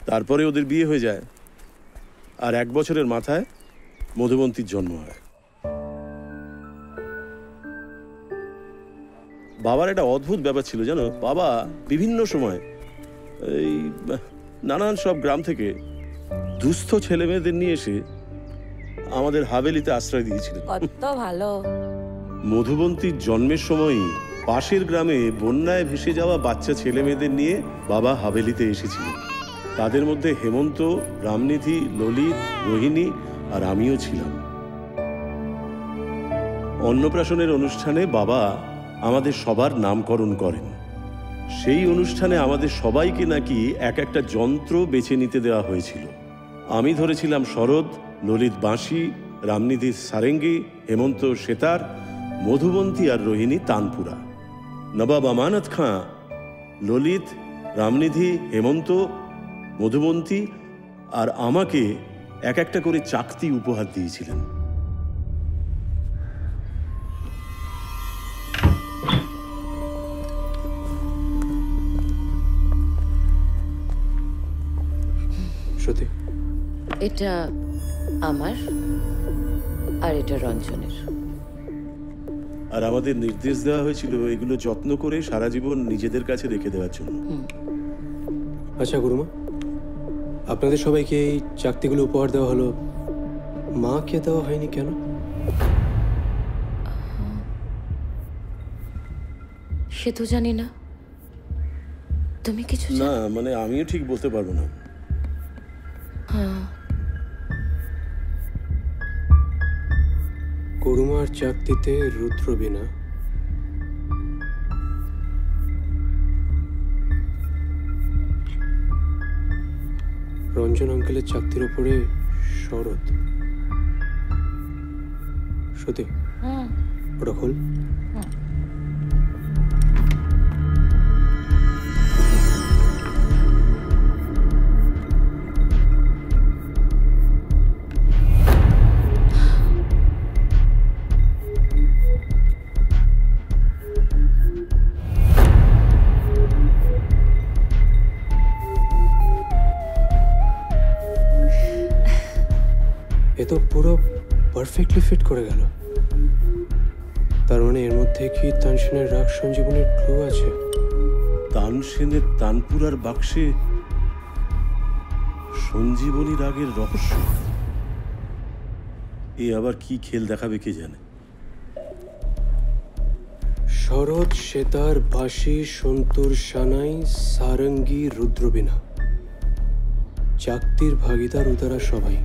তারপরে ওদের বিয়ে হয়ে যায়, আর 1 বছরের মাথায় মধুবন্তীর জন্ম হয়। বাবার একটা অদ্ভুত ব্যাপার ছিল জানো, বাবা বিভিন্ন সময় এই নানান সব গ্রাম থেকে দুস্থ ছেলে মেয়েদের নিয়ে এসে আমাদের হাভেলিতে আশ্রয় দিয়েছিলেন। কত ভালো। মধুবন্তীর জন্মের সময়ই পাশের গ্রামে বন্যায় ভেসে যাওয়া বাচ্চা ছেলে মেয়েদের নিয়ে বাবা হাভেলিতে এসেছিলেন। তাদের মধ্যে হেমন্ত, রামনিধি, ললিত, রোহিণী আর আমিও ছিলাম। অন্নপ্রাশনের অনুষ্ঠানে বাবা আমাদের সবার নামকরণ করেন। সেই অনুষ্ঠানে আমাদের সবাইকে নাকি এক একটা যন্ত্র বেছে নিতে দেওয়া হয়েছিল। আমি ধরেছিলাম শরৎ, ললিত বাঁশি, রামনিধি সারেঙ্গি, হেমন্ত সেতার, মধুবন্তী আর রোহিণী তানপুরা। নবাব আমানত খাঁ ললিত, রামনিধি, হেমন্ত, মধুবন্তী আর আমাকে এক একটা করে চাকতি উপহার দিয়েছিলেন। শ্রুতি, এটা আমার আর এটা রঞ্জনের। আর আমাদের নির্দেশ দেওয়া হয়েছিল এগুলো যত্ন করে সারা জীবন নিজেদের কাছে রেখে দেওয়ার জন্য। আচ্ছা গুরুমা, আপনাদের সবাইকে এই চাকতিগুলো উপহার দেওয়া হলো, মাকে দেওয়া হয়নি কেন? সে তো জানি না। তুমি কিছু না, মানে আমিও ঠিক বলতে পারবো না। গুরুমার চাকতিতে রুদ্রবীণা, রঞ্জন আঙ্কেলের চাকতির উপরে শরৎ। শ্রুতি, ওটা খোল। এ তো পুরো পারফেক্টলি ফিট করে গেল। তার মানে এর মধ্যে কি তানসেনের রাগ সঞ্জীবনীর ক্লু আছে? তানসেনের তানপুরার বাক্সে সঞ্জীবনী রাগের রহস্য। এ আবার কি খেল দেখাবে কে জানে। শরৎ, সেতার, বাঁশি, সন্তুর, সানাই, সারঙ্গী, রুদ্রবীণা, চাকতির ভাগিদার উদারা সবাই।